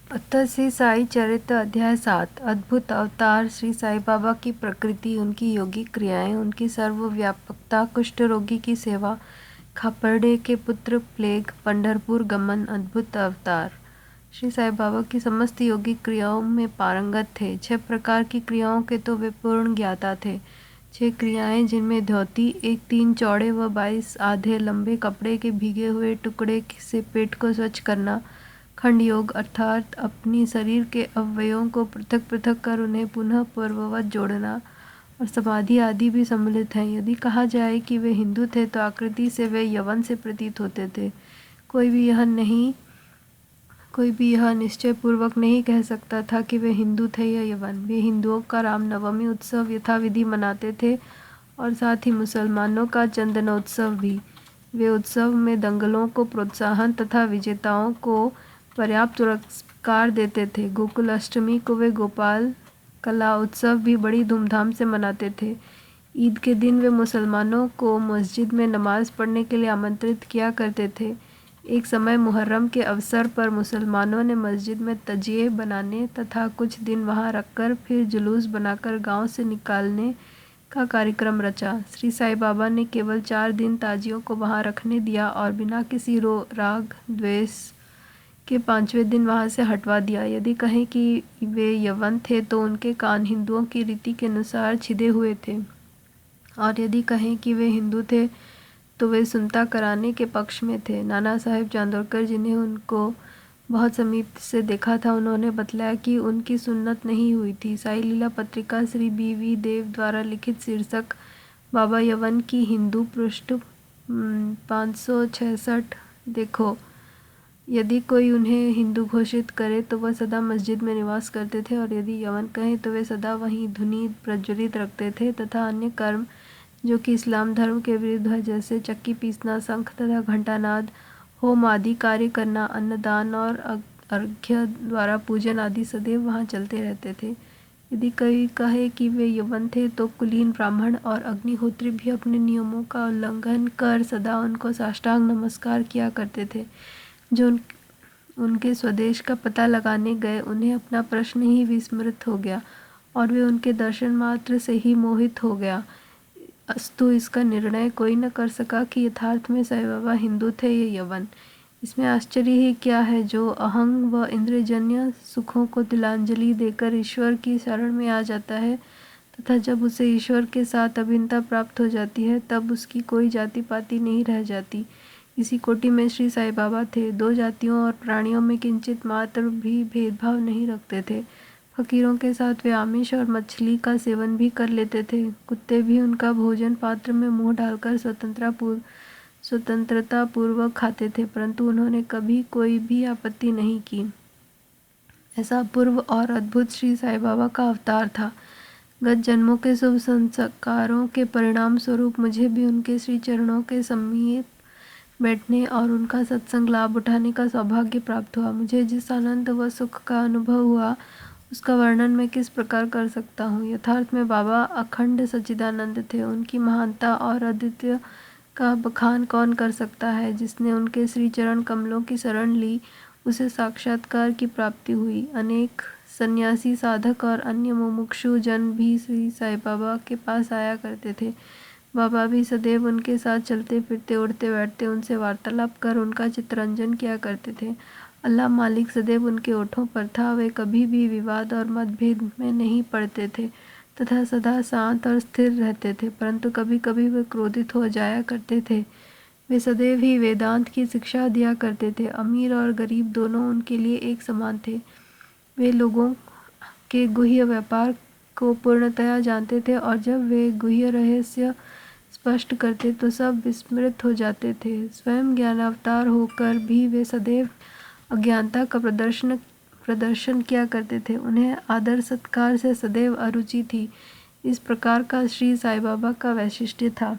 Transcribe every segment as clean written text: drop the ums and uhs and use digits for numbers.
अतः श्री साई चरित्र अध्याय 7। अद्भुत अवतार श्री साई बाबा की प्रकृति, उनकी योगिक क्रियाएं, उनकी सर्वव्यापकता, कुष्ठ रोगी की सेवा, खापरडे के पुत्र, प्लेग, पंढरपुर गमन। अद्भुत अवतार श्री साई बाबा की समस्त योगिक क्रियाओं में पारंगत थे। 6 प्रकार की क्रियाओं के तो वे पूर्ण ज्ञाता थे। 6 क्रियाएं, जिनमें धोती, एक 3 चौड़े व 22 आधे लंबे कपड़े के भीगे हुए टुकड़े से पेट को स्वच्छ करना, खंड योग अर्थात अपनी शरीर के अवयवों को पृथक पृथक कर उन्हें पुनः पूर्ववत जोड़ना, और समाधि आदि भी सम्मिलित हैं। यदि कहा जाए कि वे हिंदू थे तो आकृति से वे यवन से प्रतीत होते थे। कोई भी यह निश्चय पूर्वक नहीं कह सकता था कि वे हिंदू थे या यवन। वे हिंदुओं का रामनवमी उत्सव यथाविधि मनाते थे और साथ ही मुसलमानों का चंदनोत्सव भी। वे उत्सव में दंगलों को प्रोत्साहन तथा विजेताओं को पर्याप्त पुरस्कार देते थे। गोकुल अष्टमी को वे गोपाल कला उत्सव भी बड़ी धूमधाम से मनाते थे। ईद के दिन वे मुसलमानों को मस्जिद में नमाज पढ़ने के लिए आमंत्रित किया करते थे। एक समय मुहर्रम के अवसर पर मुसलमानों ने मस्जिद में तजिए बनाने तथा कुछ दिन वहां रखकर फिर जुलूस बनाकर गांव से निकालने का कार्यक्रम रचा। श्री साई बाबा ने केवल 4 दिन ताजियों को वहां रखने दिया और बिना किसी राग द्वेष के 5वें दिन वहां से हटवा दिया। यदि कहें कि वे यवन थे तो उनके कान हिंदुओं की रीति के अनुसार छिदे हुए थे, और यदि कहें कि वे हिंदू थे तो वे सुनता कराने के पक्ष में थे। नाना साहेब चांदोरकर, जिन्हें उनको बहुत समीप से देखा था, उन्होंने बतलाया कि उनकी सुन्नत नहीं हुई थी। साई लीला पत्रिका श्री बी.वी. देव द्वारा लिखित शीर्षक बाबा यवन की हिंदू, पृष्ठ 566 देखो। यदि कोई उन्हें हिंदू घोषित करे तो वह सदा मस्जिद में निवास करते थे, और यदि यवन कहें तो वे सदा वहीं धुनी प्रज्वलित रखते थे तथा अन्य कर्म जो कि इस्लाम धर्म के विरुद्ध है, जैसे चक्की पीसना, शंख तथा घंटानाद, होम आदि कार्य करना, अन्नदान और अर्घ्य द्वारा पूजन आदि सदैव वहाँ चलते रहते थे। यदि कोई कहे कि वे यवन थे तो कुलीन ब्राह्मण और अग्निहोत्री भी अपने नियमों का उल्लंघन कर सदा उनको साष्टांग नमस्कार किया करते थे। जो उनके स्वदेश का पता लगाने गए, उन्हें अपना प्रश्न ही विस्मृत हो गया और वे उनके दर्शन मात्र से ही मोहित हो गया। अस्तु, इसका निर्णय कोई न कर सका कि यथार्थ में साई बाबा हिंदू थे या यवन। इसमें आश्चर्य ही क्या है। जो अहंग व इंद्रियजन्य सुखों को तिलांजलि देकर ईश्वर की शरण में आ जाता है तथा जब उसे ईश्वर के साथ अभिन्नता प्राप्त हो जाती है, तब उसकी कोई जाति पाति नहीं रह जाती। इसी कोटि में श्री साई बाबा थे। 2 जातियों और प्राणियों में किंचित मात्र भी भेदभाव नहीं रखते थे। फकीरों के साथ वे आमिष और मछली का सेवन भी कर लेते थे। कुत्ते भी उनका भोजन पात्र में मुंह डालकर स्वतंत्रता पूर्वक खाते थे, परंतु उन्होंने कभी कोई भी आपत्ति नहीं की। ऐसा अपूर्व और अद्भुत श्री साई बाबा का अवतार था। गत जन्मों के शुभ संस्कारों के परिणाम स्वरूप मुझे भी उनके श्री चरणों के समीप बैठने और उनका सत्संग लाभ उठाने का सौभाग्य प्राप्त हुआ। मुझे जिस आनंद व सुख का अनुभव हुआ, उसका वर्णन मैं किस प्रकार कर सकता हूँ। यथार्थ में बाबा अखंड सच्चिदानंद थे। उनकी महानता और अद्वितीय का बखान कौन कर सकता है। जिसने उनके श्री चरण कमलों की शरण ली, उसे साक्षात्कार की प्राप्ति हुई। अनेक सन्यासी, साधक और अन्य मुमुक्षु जन भी श्री साई बाबा के पास आया करते थे। बाबा भी सदैव उनके साथ चलते फिरते, उठते बैठते, उनसे वार्तालाप कर उनका चित्तरंजन किया करते थे। अल्लाह मालिक सदैव उनके ओठों पर था। वे कभी भी विवाद और मतभेद में नहीं पड़ते थे तथा सदा शांत और स्थिर रहते थे, परंतु कभी कभी वे क्रोधित हो जाया करते थे। वे सदैव ही वेदांत की शिक्षा दिया करते थे। अमीर और गरीब दोनों उनके लिए एक समान थे। वे लोगों के गुह्य व्यापार को पूर्णतया जानते थे, और जब वे गुह्य रहस्य स्पष्ट करते तो सब विस्मृत हो जाते थे। स्वयं ज्ञानावतार होकर भी वे सदैव अज्ञानता का प्रदर्शन किया करते थे। उन्हें आदर सत्कार से सदैव अरुचि थी। इस प्रकार का श्री साई बाबा का वैशिष्ट्य था।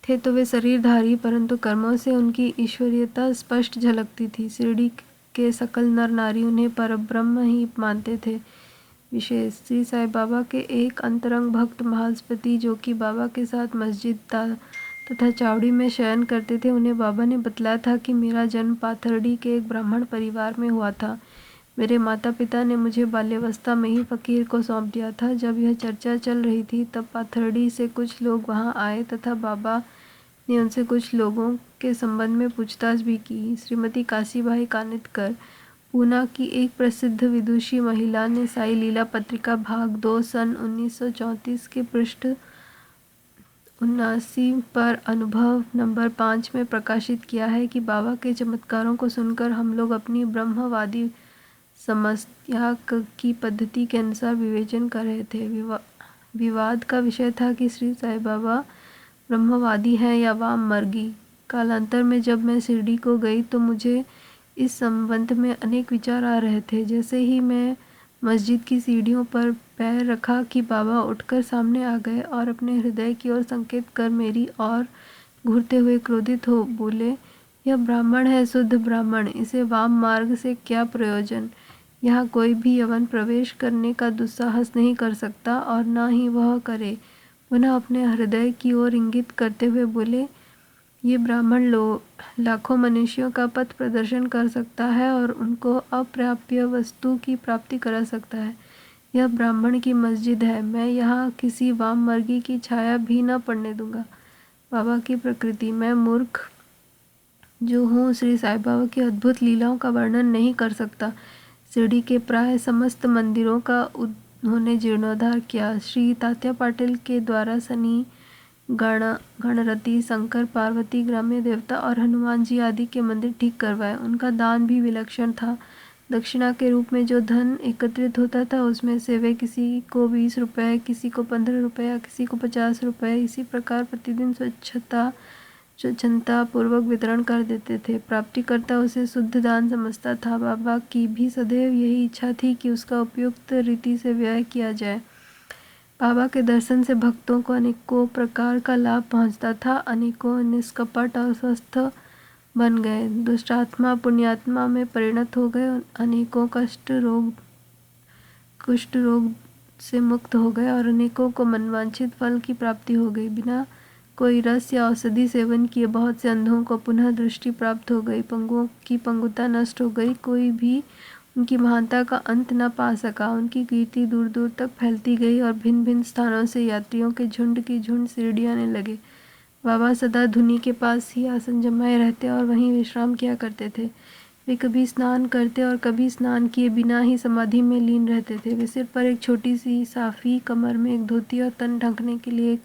थे तो वे शरीरधारी, परंतु कर्मों से उनकी ईश्वरीयता स्पष्ट झलकती थी। शिरडी के सकल नर नारी उन्हें परब्रह्म ही मानते थे। विशेष श्री साई बाबा के एक अंतरंग भक्त महास्पति, जो कि बाबा के साथ मस्जिद तथा चावड़ी में शयन करते थे। उन्हें बाबा ने बतलाया था कि मेरा जन्म पाथर्डी के एक ब्राह्मण परिवार में हुआ था। मेरे माता पिता ने मुझे बाल्यावस्था में ही फ़कीर को सौंप दिया था। जब यह चर्चा चल रही थी तब पाथर्डी से कुछ लोग वहाँ आए तथा बाबा ने उनसे कुछ लोगों के संबंध में पूछताछ भी की। श्रीमती काशीबाई कानितकर, पूना की एक प्रसिद्ध विदुषी महिला, ने साई लीला पत्रिका भाग 2 सन 1934 के पृष्ठ 79 पर अनुभव नंबर 5 में प्रकाशित किया है कि बाबा के चमत्कारों को सुनकर हम लोग अपनी ब्रह्मवादी समस्या की पद्धति के अनुसार विवेचन कर रहे थे। विवाद का विषय था कि श्री साई बाबा ब्रह्मवादी हैं या वाम मार्गी। कालांतर में जब मैं शिरडी को गई तो मुझे इस संबंध में अनेक विचार आ रहे थे। जैसे ही मैं मस्जिद की सीढ़ियों पर पैर रखा कि बाबा उठकर सामने आ गए और अपने हृदय की ओर संकेत कर मेरी ओर घूरते हुए क्रोधित हो बोले, यह ब्राह्मण है, शुद्ध ब्राह्मण, इसे वाम मार्ग से क्या प्रयोजन। यहाँ कोई भी यवन प्रवेश करने का दुस्साहस नहीं कर सकता और न ही वह करे। पुनः अपने हृदय की ओर इंगित करते हुए बोले, ये ब्राह्मण लाखों मनुष्यों का पथ प्रदर्शन कर सकता है और उनको अप्राप्य वस्तु की प्राप्ति करा सकता है। यह ब्राह्मण की मस्जिद है, मैं यहाँ किसी वाम मार्गी की छाया भी न पड़ने दूंगा। बाबा की प्रकृति, मैं मूर्ख जो हूँ श्री साई बाबा की अद्भुत लीलाओं का वर्णन नहीं कर सकता। शिरडी के प्राय समस्त मंदिरों का उन्होंने जीर्णोद्धार किया। श्री तात्या पाटिल के द्वारा शनि, गणरती, शंकर, पार्वती, ग्राम्य देवता और हनुमान जी आदि के मंदिर ठीक करवाए। उनका दान भी विलक्षण था। दक्षिणा के रूप में जो धन एकत्रित होता था उसमें से वे किसी को 20 रुपये, किसी को 15 रुपये या किसी को 50 रुपये, इसी प्रकार प्रतिदिन स्वच्छता पूर्वक वितरण कर देते थे। प्राप्तिकर्ता उसे शुद्ध दान समझता था। बाबा की भी सदैव यही इच्छा थी कि उसका उपयुक्त रीति से व्यय किया जाए। बाबा के दर्शन से भक्तों को अनेकों प्रकार का लाभ पहुंचता था। अनेकों निष्कपट और स्वस्थ बन गए, दुष्टात्मा पुण्यात्मा में परिणत हो गए। अनेकों कुष्ठ रोग से मुक्त हो गए और अनेकों को मनवांछित फल की प्राप्ति हो गई। बिना कोई रस या औषधि सेवन किए बहुत से अंधों को पुनः दृष्टि प्राप्त हो गई। पंगुओं की पंगुता नष्ट हो गई, कोई भी उनकी महानता का अंत न पा सका। उनकी कीर्ति दूर दूर तक फैलती गई और भिन्न भिन्न स्थानों से यात्रियों के झुंड की झुंड शिरडी आने लगे। बाबा सदा धुनी के पास ही आसन जमाए रहते और वहीं विश्राम किया करते थे। वे कभी स्नान करते और कभी स्नान किए बिना ही समाधि में लीन रहते थे। वे सिर पर एक छोटी सी साफी, कमर में एक धोती और तन ढकने के लिए एक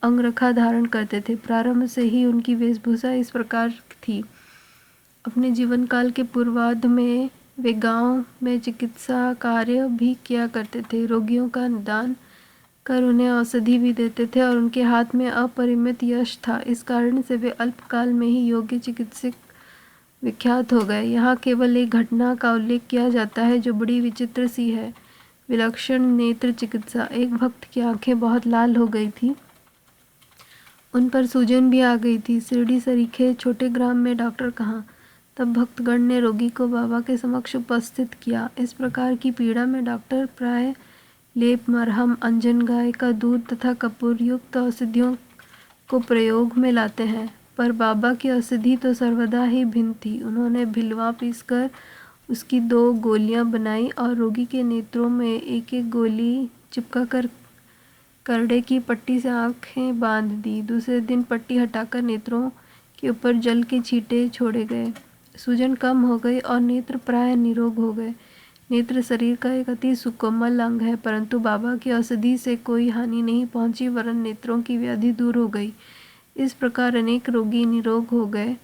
अंगरखा धारण करते थे। प्रारंभ से ही उनकी वेशभूषा इस प्रकार थी। अपने जीवन काल के पूर्वार्ध में वे गांव में चिकित्सा कार्य भी किया करते थे। रोगियों का निदान कर उन्हें औषधि भी देते थे और उनके हाथ में अपरिमित यश था। इस कारण से वे अल्पकाल में ही योग्य चिकित्सक विख्यात हो गए। यहाँ केवल एक घटना का उल्लेख किया जाता है जो बड़ी विचित्र सी है। विलक्षण नेत्र चिकित्सा। एक भक्त की आंखें बहुत लाल हो गई थी, उन पर सूजन भी आ गई थी। शिरडी सरीखे छोटे ग्राम में डॉक्टर कहाँ। तब भक्तगण ने रोगी को बाबा के समक्ष उपस्थित किया। इस प्रकार की पीड़ा में डॉक्टर प्राय लेप, मरहम, अंजन, गाय का दूध तथा कपूर युक्त औषधियों को प्रयोग में लाते हैं, पर बाबा की औषधि तो सर्वदा ही भिन्न थी। उन्होंने भिलवा पीसकर उसकी 2 गोलियां बनाई और रोगी के नेत्रों में एक एक गोली चिपका कर करड़े की पट्टी से आंखें बांध दी। दूसरे दिन पट्टी हटाकर नेत्रों के ऊपर जल के छींटे छोड़े गए। सूजन कम हो गई और नेत्र प्राय निरोग हो गए। नेत्र शरीर का एक अति सुकोमल अंग है, परंतु बाबा की औषधि से कोई हानि नहीं पहुंची, वरन नेत्रों की व्याधि दूर हो गई। इस प्रकार अनेक रोगी निरोग हो गए।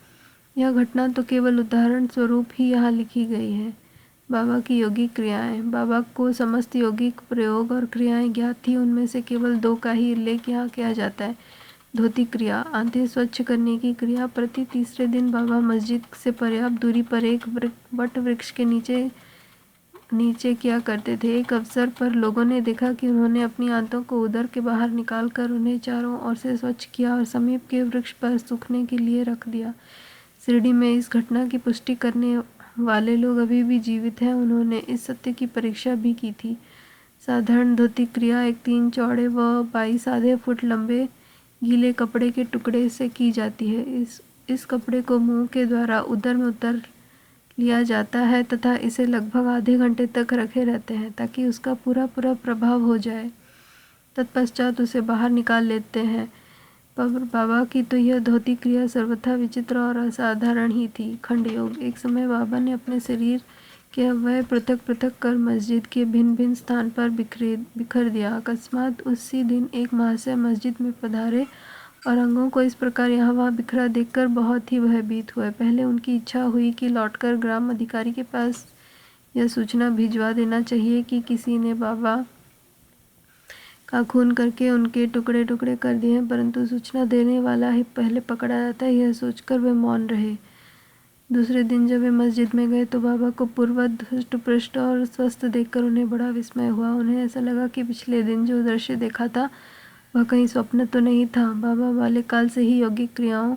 यह घटना तो केवल उदाहरण स्वरूप ही यहाँ लिखी गई है। बाबा की योगिक क्रियाएं। बाबा को समस्त योगिक प्रयोग और क्रियाएं ज्ञात थी। उनमें से केवल 2 का ही उल्लेख यहाँ किया जाता है। धोती क्रिया, आंतें स्वच्छ करने की क्रिया। प्रति तीसरे दिन बाबा मस्जिद से पर्याप्त दूरी पर एक वट वृक्ष के नीचे किया करते थे। एक अवसर पर लोगों ने देखा कि उन्होंने अपनी आंतों को उदर के बाहर निकालकर उन्हें चारों ओर से स्वच्छ किया और समीप के वृक्ष पर सूखने के लिए रख दिया। शिरडी में इस घटना की पुष्टि करने वाले लोग अभी भी जीवित हैं। उन्होंने इस सत्य की परीक्षा भी की थी। साधारण धोती क्रिया, एक 3 चौड़े व 22 आधे फुट लंबे गीले कपड़े के टुकड़े से की जाती है। इस कपड़े को मुंह के द्वारा उदर में उतर लिया जाता है तथा इसे लगभग आधे घंटे तक रखे रहते हैं ताकि उसका पूरा प्रभाव हो जाए। तत्पश्चात उसे बाहर निकाल लेते हैं। पर बाबा की तो यह धोती क्रिया सर्वथा विचित्र और असाधारण ही थी। खंडयोग। एक समय बाबा ने अपने शरीर के अवयव पृथक पृथक कर मस्जिद के भिन्न भिन्न स्थान पर बिखर दिया। अकस्मात उसी दिन एक महाशय मस्जिद में पधारे और अंगों को इस प्रकार यहाँ वहाँ बिखरा देखकर बहुत ही भयभीत हुए। पहले उनकी इच्छा हुई कि लौटकर ग्राम अधिकारी के पास यह सूचना भिजवा देना चाहिए कि किसी ने बाबा का खून करके उनके टुकड़े टुकड़े कर दिए हैं, परंतु सूचना देने वाला ही पहले पकड़ा जाता है, यह सोचकर वे मौन रहे। दूसरे दिन जब वे मस्जिद में गए तो बाबा को पूर्ववत धुष्ट पृष्ठ और स्वस्थ देखकर उन्हें बड़ा विस्मय हुआ। उन्हें ऐसा लगा कि पिछले दिन जो दृश्य देखा था वह कहीं स्वप्न तो नहीं था। बाबा बाल्यकाल से ही यौगिक क्रियाओं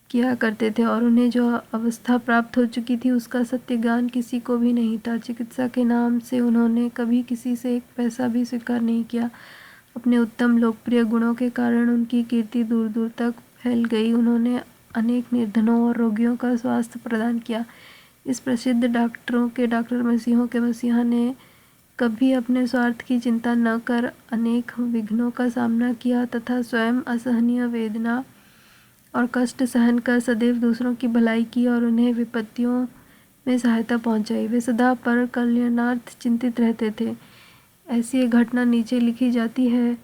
किया करते थे और उन्हें जो अवस्था प्राप्त हो चुकी थी उसका सत्य ज्ञान किसी को भी नहीं था। चिकित्सा के नाम से उन्होंने कभी किसी से एक पैसा भी स्वीकार नहीं किया। अपने उत्तम लोकप्रिय गुणों के कारण उनकी कीर्ति दूर दूर तक फैल गई। उन्होंने अनेक निर्धनों और रोगियों का स्वास्थ्य प्रदान किया। इस प्रसिद्ध डॉक्टरों के डॉक्टर मसीहों के मसीहा ने कभी अपने स्वार्थ की चिंता न कर अनेक विघ्नों का सामना किया तथा स्वयं असहनीय वेदना और कष्ट सहन कर सदैव दूसरों की भलाई की और उन्हें विपत्तियों में सहायता पहुंचाई। वे सदा पर कल्याणार्थ चिंतित रहते थे। ऐसी एक घटना नीचे लिखी जाती है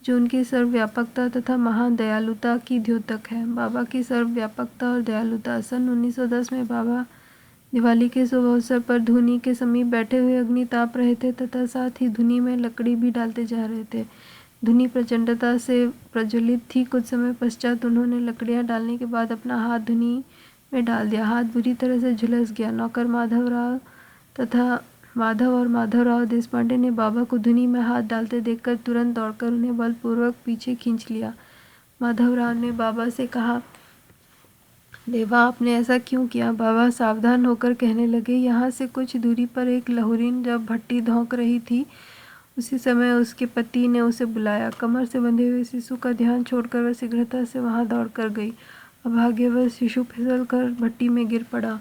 जो उनकी सर्वव्यापकता तथा महान दयालुता की द्योतक है। बाबा की सर्वव्यापकता और दयालुता। सन 1910 में बाबा दिवाली के शुभ अवसर पर धुनी के समीप बैठे हुए अग्नि ताप रहे थे तथा साथ ही धुनी में लकड़ी भी डालते जा रहे थे। धुनी प्रचंडता से प्रज्वलित थी। कुछ समय पश्चात उन्होंने लकड़ियां डालने के बाद अपना हाथ धुनी में डाल दिया। हाथ बुरी तरह से झुलस गया। नौकर माधव और माधवराव देशपांडे ने बाबा को धुनी में हाथ डालते देखकर तुरंत दौड़कर उन्हें बलपूर्वक पीछे खींच लिया। माधवराव ने बाबा से कहा, देवा, आपने ऐसा क्यों किया? बाबा सावधान होकर कहने लगे, यहाँ से कुछ दूरी पर एक लहुरीन जब भट्टी धोंक रही थी उसी समय उसके पति ने उसे बुलाया। कमर से बंधे हुए शिशु का ध्यान छोड़कर वह शीघ्रता से वहां दौड़ कर गई। अभाग्यवश शिशु फिसल कर भट्टी में गिर पड़ा।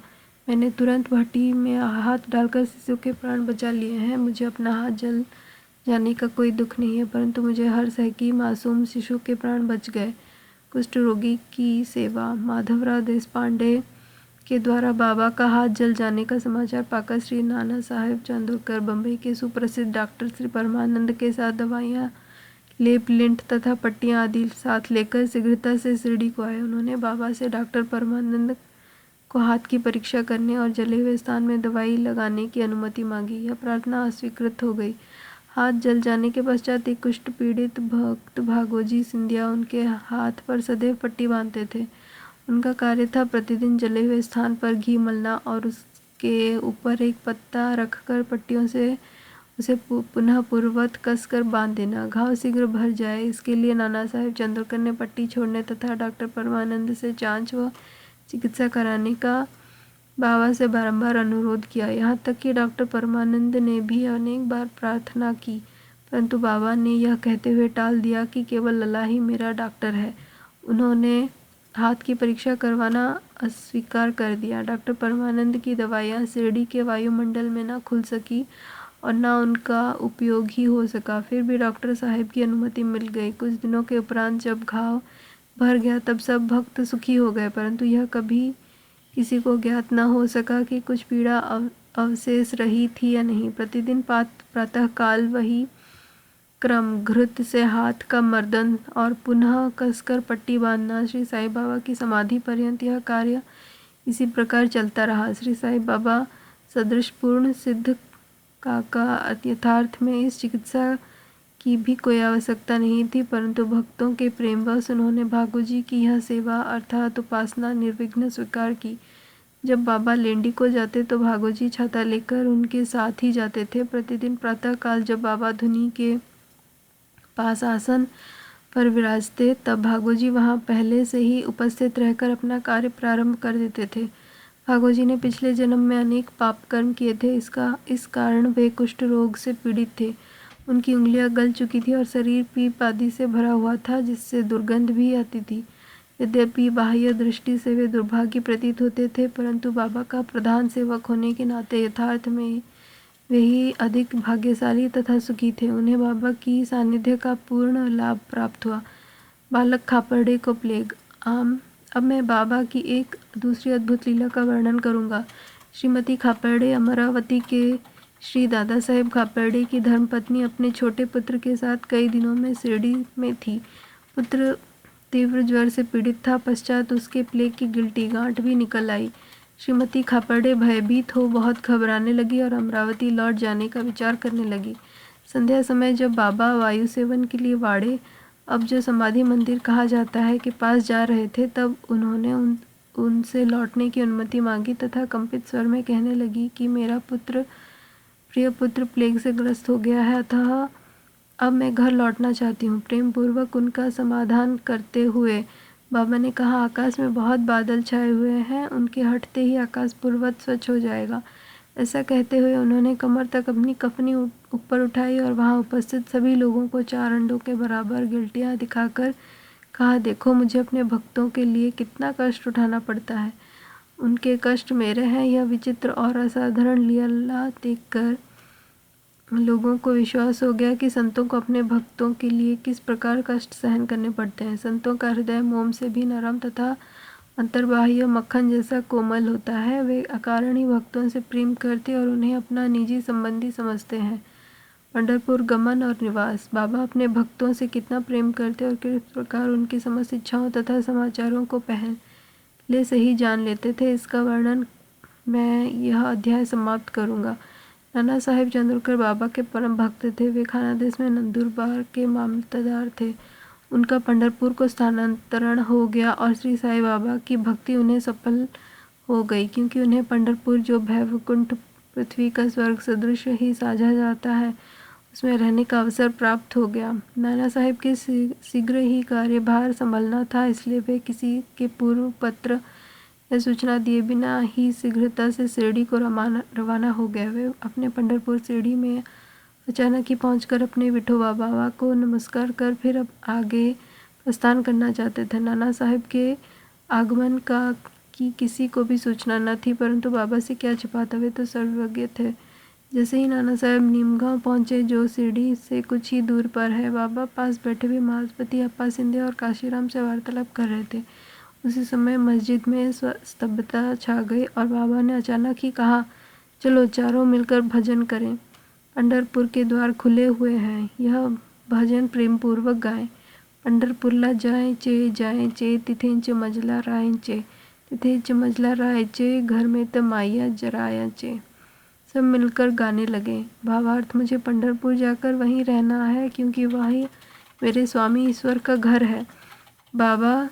मैंने तुरंत भट्टी में हाथ डालकर शिशु के प्राण बचा लिए हैं। मुझे अपना हाथ जल जाने का कोई दुख नहीं है, परंतु मुझे हर्ष है कि मासूम शिशु के प्राण बच गए। कुष्ठ रोगी की सेवा। माधवराव देशपांडे के द्वारा बाबा का हाथ जल जाने का समाचार पाकर श्री नाना साहेब चांदोरकर बम्बई के सुप्रसिद्ध डॉक्टर श्री परमानंद के साथ दवाइयाँ, लेप, लिंट तथा पट्टियाँ आदि साथ लेकर शीघ्रता से शिरडी को आए। उन्होंने बाबा से डॉक्टर परमानंद को हाथ की परीक्षा करने और जले हुए स्थान में दवाई लगाने की अनुमति मांगी। यह प्रार्थना अस्वीकृत हो गई। हाथ जल जाने के पश्चात एक कुष्ठ पीड़ित भक्त भागोजी सिंधिया उनके हाथ पर सदैव पट्टी बांधते थे। उनका कार्य था प्रतिदिन जले हुए स्थान पर घी मलना और उसके ऊपर एक पत्ता रखकर पट्टियों से उसे पुनः पूर्ववत कसकर बांध देना, घाव शीघ्र भर जाए। इसके लिए नाना साहेब चांदोरकर ने पट्टी छोड़ने तथा डॉक्टर परमानंद से जांच व चिकित्सा कराने का बाबा से बारंबार अनुरोध किया। यहाँ तक कि डॉक्टर परमानंद ने भी अनेक बार प्रार्थना की, परंतु बाबा ने यह कहते हुए टाल दिया कि केवल लला ही मेरा डॉक्टर है। उन्होंने हाथ की परीक्षा करवाना अस्वीकार कर दिया। डॉक्टर परमानंद की दवाइयाँ शिरडी के वायुमंडल में न खुल सकी और न उनका उपयोग ही हो सका। फिर भी डॉक्टर साहब की अनुमति मिल गई। कुछ दिनों के उपरांत जब घाव भर गया तब सब भक्त सुखी हो गए, परंतु यह कभी किसी को ज्ञात न हो सका कि कुछ पीड़ा अवशेष रही थी या नहीं। प्रतिदिन प्रातः काल वही क्रम, घृत से हाथ का मर्दन और पुनः कसकर पट्टी बांधना। श्री साईं बाबा की समाधि पर्यंत यह कार्य इसी प्रकार चलता रहा। श्री साईं बाबा सदृश पूर्ण सिद्ध का यथार्थ में इस चिकित्सा की भी कोई आवश्यकता नहीं थी, परंतु भक्तों के प्रेमवश उन्होंने भागोजी की यह सेवा अर्थात उपासना निर्विघ्न स्वीकार की। जब बाबा लेंडी को जाते तो भागोजी छाता लेकर उनके साथ ही जाते थे। प्रतिदिन प्रातःकाल जब बाबा धुनी के पास आसन पर विराजते तब भागोजी वहां पहले से ही उपस्थित रहकर अपना कार्य प्रारंभ कर देते थे। भागोजी ने पिछले जन्म में अनेक पाप कर्म किए थे। इस कारण वे कुष्ठ रोग से पीड़ित थे। उनकी उंगलियां गल चुकी थी और शरीर पीप आदि से भरा हुआ था, जिससे दुर्गंध भी आती थी। यद्यपि बाह्य दृष्टि से वे दुर्भाग्य प्रतीत होते थे, परंतु बाबा का प्रधान सेवक होने के नाते यथार्थ में वे ही अधिक भाग्यशाली तथा सुखी थे। उन्हें बाबा की सानिध्य का पूर्ण लाभ प्राप्त हुआ। बालक खापर्डे को प्लेग। अब मैं बाबा की एक दूसरी अद्भुत लीला का वर्णन करूंगा। श्रीमती खापर्डे अमरावती के श्री दादा साहेब खापर्डे की धर्मपत्नी अपने छोटे पुत्र के साथ कई दिनों में शिरडी में थी। पुत्र तीव्र ज्वर से पीड़ित था। पश्चात उसके प्लेग की गिल्टी गांठ भी निकल आई। श्रीमती खापर्डे भयभीत हो बहुत घबराने लगी और अमरावती लौट जाने का विचार करने लगी। संध्या समय जब बाबा वायु सेवन के लिए वाड़े, अब जो समाधि मंदिर कहा जाता है, के पास जा रहे थे, तब उन्होंने उनसे लौटने की अनुमति मांगी तथा कंपित स्वर में कहने लगी कि मेरा प्रिय पुत्र प्लेग से ग्रस्त हो गया है, अतः अब मैं घर लौटना चाहती हूँ। प्रेम पूर्वक उनका समाधान करते हुए बाबा ने कहा, आकाश में बहुत बादल छाए हुए हैं, उनके हटते ही आकाश पूर्ववत स्वच्छ हो जाएगा। ऐसा कहते हुए उन्होंने कमर तक अपनी कफनी ऊपर उठाई और वहां उपस्थित सभी लोगों को 4 अंडों के बराबर गिल्टियां दिखाकर कहा, देखो मुझे अपने भक्तों के लिए कितना कष्ट उठाना पड़ता है, उनके कष्ट मेरे हैं। यह विचित्र और असाधारण लीला देखकर लोगों को विश्वास हो गया कि संतों को अपने भक्तों के लिए किस प्रकार कष्ट सहन करने पड़ते हैं। संतों का हृदय मोम से भी नरम तथा अंतर्बाह्य मक्खन जैसा कोमल होता है। वे अकारण ही भक्तों से प्रेम करते और उन्हें अपना निजी संबंधी समझते हैं। पंढरपुर गमन और निवास। बाबा अपने भक्तों से कितना प्रेम करते और किस प्रकार उनकी समस्त इच्छाओं तथा समाचारों को पहले से ही जान लेते थे, इसका वर्णन मैं यह अध्याय समाप्त करूंगा। नाना साहेब चंद्रकर बाबा के परम भक्त थे। वे खानादेश में नंदुरबार के मामलतदार थे। उनका पंढरपुर को स्थानांतरण हो गया और श्री साई बाबा की भक्ति उन्हें सफल हो गई, क्योंकि उन्हें पंढरपुर, जो भैवकुंठ पृथ्वी का स्वर्ग सदृश ही साझा जाता है, उसमें रहने का अवसर प्राप्त हो गया। नाना साहेब के शीघ्र ही कार्यभार संभलना था, इसलिए वे किसी के पूर्व पत्र या सूचना दिए बिना ही शीघ्रता से शिरडी को रवाना हो गए। वे अपने पंढरपुर शिरडी में अचानक ही पहुंचकर अपने विठोबा बाबा को नमस्कार कर फिर अब आगे प्रस्थान करना चाहते थे। नाना साहेब के आगमन की किसी को भी सूचना न थी, परंतु बाबा से क्या छिपाता, वे तो सर्वज्ञ थे। जैसे ही नाना साहेब नीमगांव पहुंचे, जो शिरडी से कुछ ही दूर पर है, बाबा पास बैठे हुए महासपति अप्पा सिंधे और काशीराम से वार्तालाप कर रहे थे। उसी समय मस्जिद में स्तब्धता छा गई और बाबा ने अचानक ही कहा, चलो चारों मिलकर भजन करें। पंढरपुर के द्वार खुले हुए हैं, यह भजन प्रेम पूर्वक गाएं। पंढरपुरला जाएं चे तिथेंच मजला रायचे, तिथेंच मजला रायचे, घर में त माइया जरायचे। सब मिलकर गाने लगे। भावार्थ, मुझे पंढरपुर जाकर वहीं रहना है, क्योंकि वही मेरे स्वामी ईश्वर का घर है। बाबा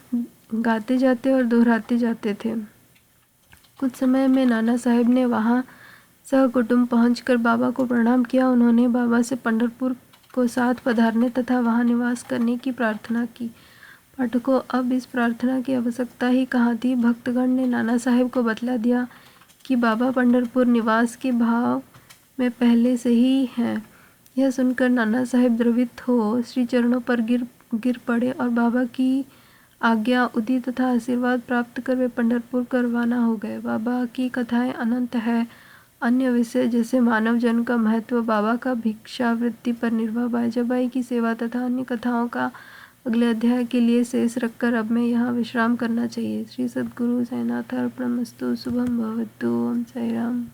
गाते जाते और दोहराते जाते थे। कुछ समय में नाना साहेब ने वहां सहकुटुंब पहुंचकर बाबा को प्रणाम किया। उन्होंने बाबा से पंढरपुर को साथ पधारने तथा वहां निवास करने की प्रार्थना की। पाठकों, अब इस प्रार्थना की आवश्यकता ही कहाँ थी। भक्तगण ने नाना साहेब को बतला दिया कि बाबा पंढरपुर निवास के भाव में पहले से ही हैं। यह सुनकर नाना साहेब द्रवित हो श्री चरणों पर गिर पड़े और बाबा की आज्ञा, उदी तथा आशीर्वाद प्राप्त कर वे पंढरपुर को रवाना हो गए। बाबा की कथाएं अनंत है। अन्य विषय जैसे मानव जन्म का महत्व, बाबा का भिक्षावृत्ति पर निर्वाह, बाईजाबाई की सेवा तथा अन्य कथाओं का अगले अध्याय के लिए शेष रखकर अब मैं यहाँ विश्राम करना चाहिए। श्री सद्गुरु साईनाथ अर्पणमस्तु। शुभम भवतु। ओम साई राम।